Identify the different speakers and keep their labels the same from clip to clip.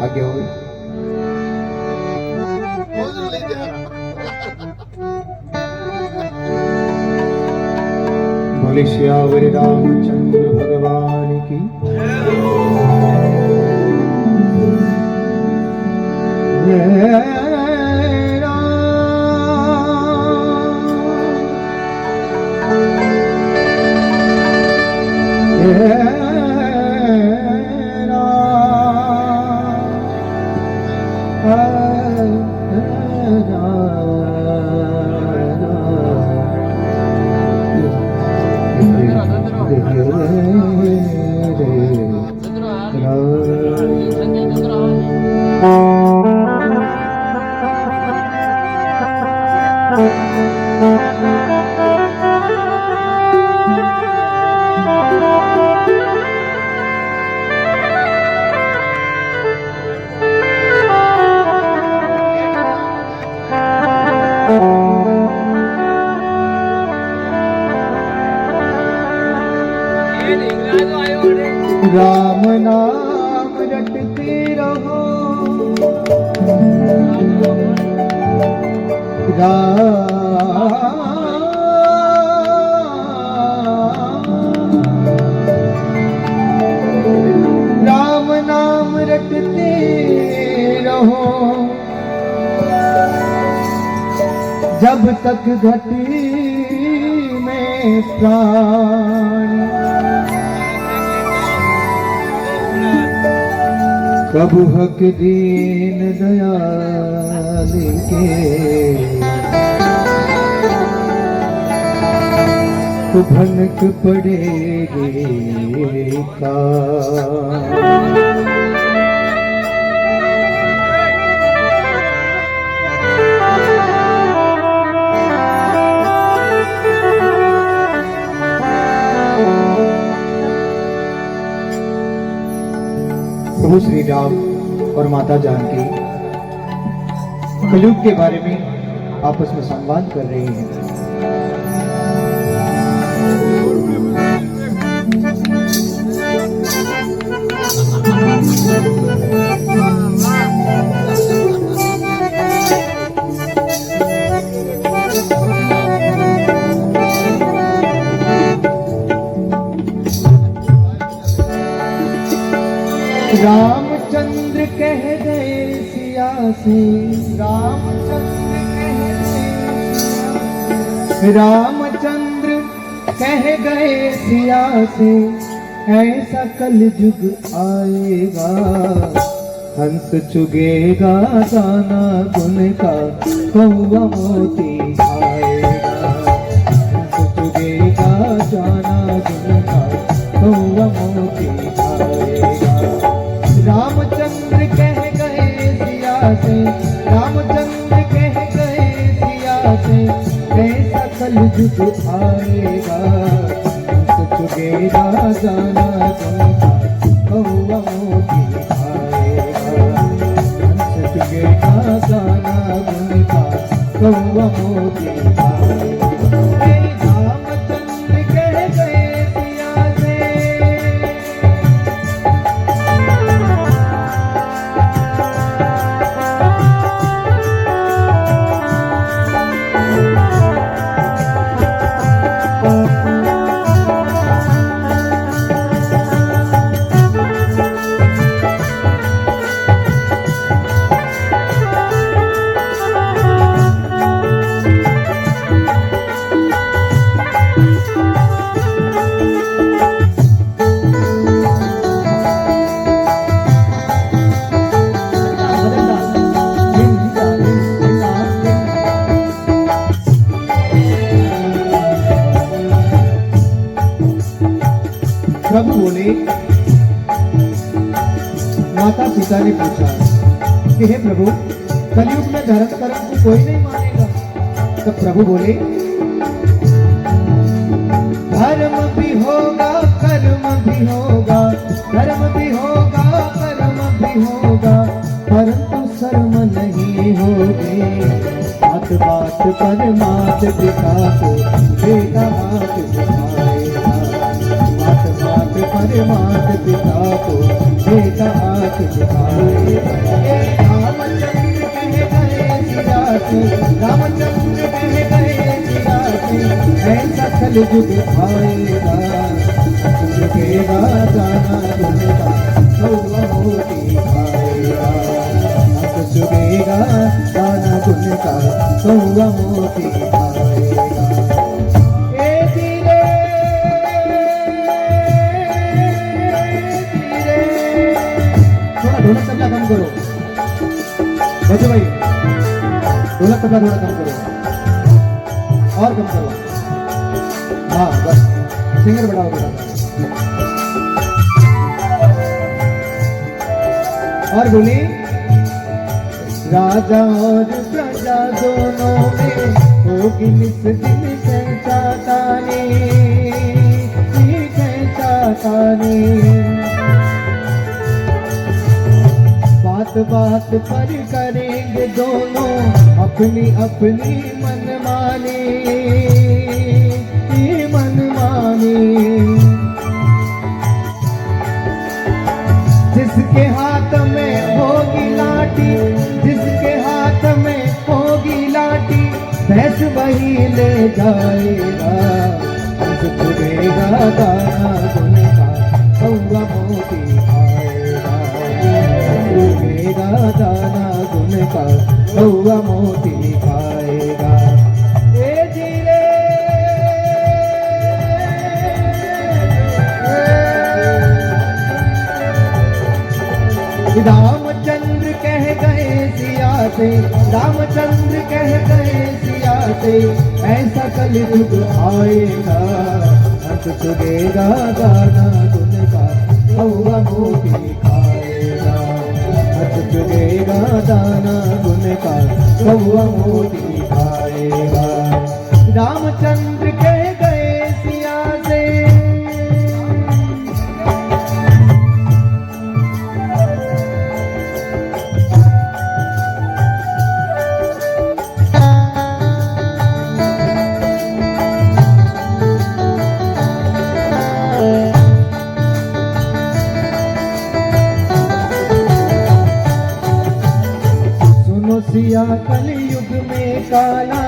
Speaker 1: आज्ञा हो। बोले श्यावर रामचंद्र भगवान की। राम नाम रटते रहो, राम नाम रटते रहो, जब तक घटी में प्राण। कबू हक दीन दयाल के तो भनक पड़ेगी का। प्रभु श्री राम और माता जानकी कलयुग के बारे में आपस में संवाद कर रहे हैं। रामचंद्र कह गए सिया से, रामचंद्र कह गए सिया से, ऐसा कलयुग आएगा, हंस चुगेगा दाना गुन का, कौवा मोती आएगा, हंस चुगेगा दाना गुन का, कौवा मोती आएगा। रामचंद्र कह गए सिया से, रामचंद्र कह गए सिया से, ऐसा कलयुग आएगा, हंस चुगेगा दाना गुन का, कौवा मोती आएगा, हंस चुगेगा दाना गुन का, कौवा मोती आएगा। रामचंद्र कह गए सिया से, प्रभु बोले, माता पिता ने पूछा कि हे प्रभु, कलयुग में धर्म कर्म को कोई नहीं मानेगा। तब प्रभु बोले, धर्म भी होगा कर्म भी होगा, धर्म भी होगा कर्म भी होगा, परंतु शर्म नहीं होगी। बात बात पर मात पिता को बेटा हाथ दिखाएगा, बात बात पर मात पिता को बेटा हाथ दिखाएगा। कलयुग आएगा, झुकेगा दाना गुण का कौवा मोती खाएगा, झुकेगा दाना गुण का कौवा मोती खाएगा। ए धीरे धीरे, थोड़ा ढोलक तबला कम करो बच्चे भाई, ढोलक तबला थोड़ा कम करो और कम करो, हाँ बस सिंगर बढ़ाओ बेटा। और बोली, राजा और प्रजा दोनों में होगी निस दिन कहचातानी, कहचातानी। बात बात पर करेंगे दोनों अपनी अपनी मनमानी, मनमानी। जिसके हाथ में होगी लाठी, जिसके हाथ में होगी लाठी, भैंस वही ले जाएगा, झुकेगा दाना गुण का कौवा मोती खाएगा, झुकेगा दाना गुण का कौवा मोती खाएगा। ए धीरे रामचंद्र कह गए सिया से, रामचंद्र कह गए सिया से, ऐसा कलयुग आएगा, अंत चुगेगा दाना गुण का कौवा मोती खाएगा, अंत चुगेगा दाना गुण का कौवा मोती खाएगा। रामचंद्र कह गए सिया से, सिया कलयुग में काला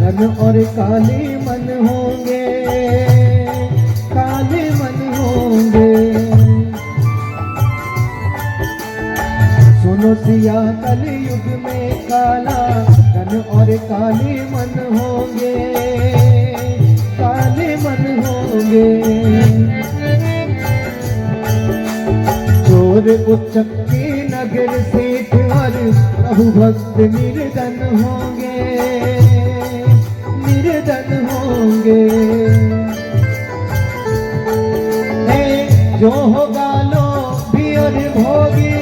Speaker 1: रंग और काले मन होंगे, काले मन होंगे। सुनो सिया कलयुग में काला रंग और काले मन होंगे, काले मन होंगे। चोर उचक्के नगर सेठ और प्रभु भक्त निर्धन होंगे, निर्धन होंगे। जो होगा लो भी और भोगी,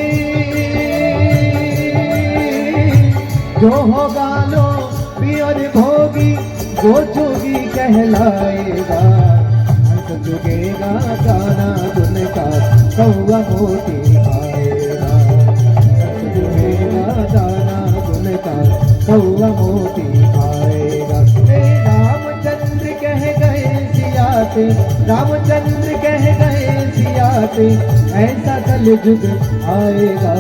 Speaker 1: जो होगा लो भी और भोगी, वो जोगी कहलाएगा, अंत चुगेगा दाना गुण का कौवा मोती खाएगा, अंत चुगेगा दाना गुण का कौवा मोती खाएगा। रामचंद्र कह गए सिया से, रामचंद्र कह गए सिया से, ऐसा कलयुग आएगा,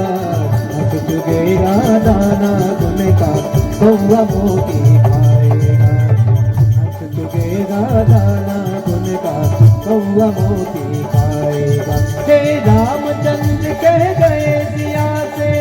Speaker 1: अंत चुगेगा दाना गुण का कौवा मोती खाएगा, अंत चुगेगा दाना गुण का कौवा मोती खाएगा। हे रामचंद्र कह गए सिया से,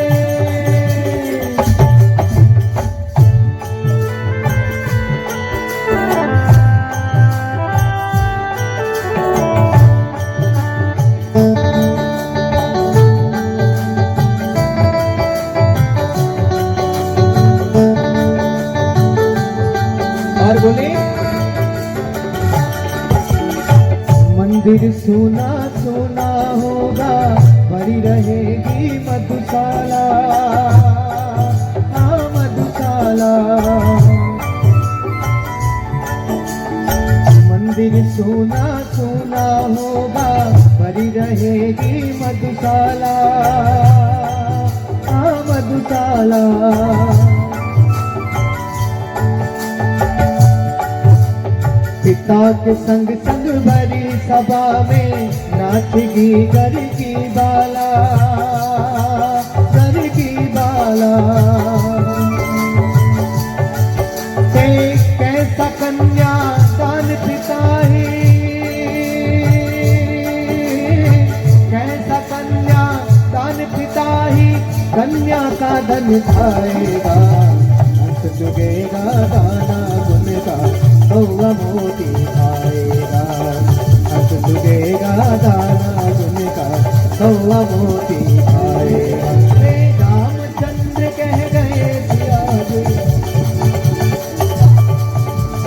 Speaker 1: और बोले, मंदिर सोना सोना होगा, भरी रहेगी मधुशाला, हाँ मधुशाला। मंदिर सोना सोना होगा, भरी रहेगी मधुशाला, हाँ मधुशाला। पिता के संग संग भरी सभा में नाचेगी घर की बाला, घर की बाला। कैसा कन्या दान पिता है, कन्या का धन खाएगा, हंस चुगेगा दाना गुन का, कौवा मोती खाएगा, हंस चुगेगा दाना गुन का, कौवा मोती खाएगा। हे रामचंद्र कह गए सिया जी,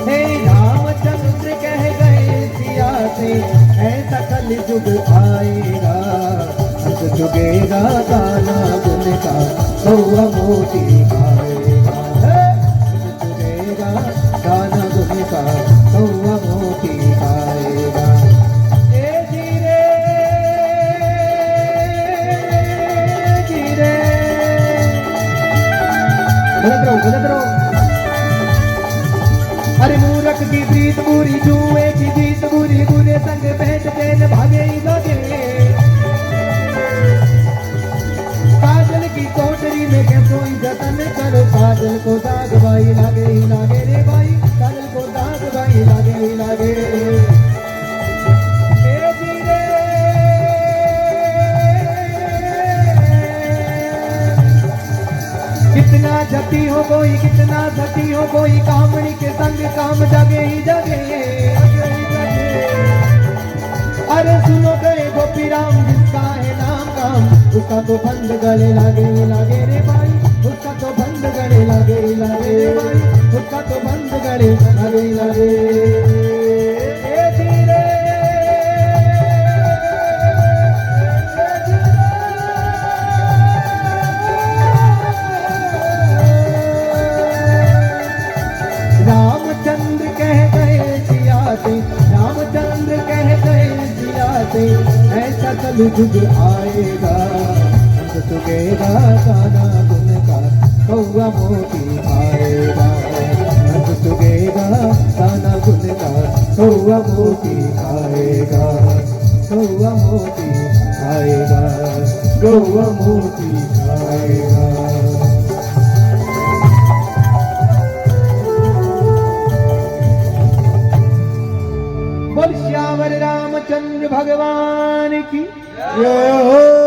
Speaker 1: हे रामचंद्र कह गए सिया से, ऐसा कलयुग आएगा, हंस चुगेगा दाना गुन का, कौवा मोती खाएगा, हंस चुगेगा दाना गुन का, कौवा मोती खाएगा। ए धीरे धीरे गलत रहो। अरे मूर्ख की प्रीत बुरी, जुए की जीत बुरी, बुरे संग बैठ के न भागे ही लगे। काजल की कोठरी में कैसो जतन करो, काजल को दाग भाई लागे ही लागे रे भाई, काजल को दाग भाई लागे ही लागे। ए धीरे कितना जती हो कोई, कितना सती हो कोई, कामनी के संग काम जगे ही जगे। अरे सुनो गए गोपी राम जिसका है नाम काम, उसका तो बंद गले लागे लागे रे भाई, उसका तो बंद गले लागे लागे रे भाई, उसका तो बंद गले लागे लागे। ए धीरे रामचंद्र कह गए सिया से, रामचंद्र कह गए सिया से, ऐसा कलयुग आएगा, हंस चुगेगा दाना गुन का, कौवा मोती खाएगा, हंस चुगेगा दाना गुन का, कौवा मोती खाएगा, कौवा मोती खाएगा, कौवा मोती खाएगा। बोल श्यावर रामचंद्र भगवान की जय हो।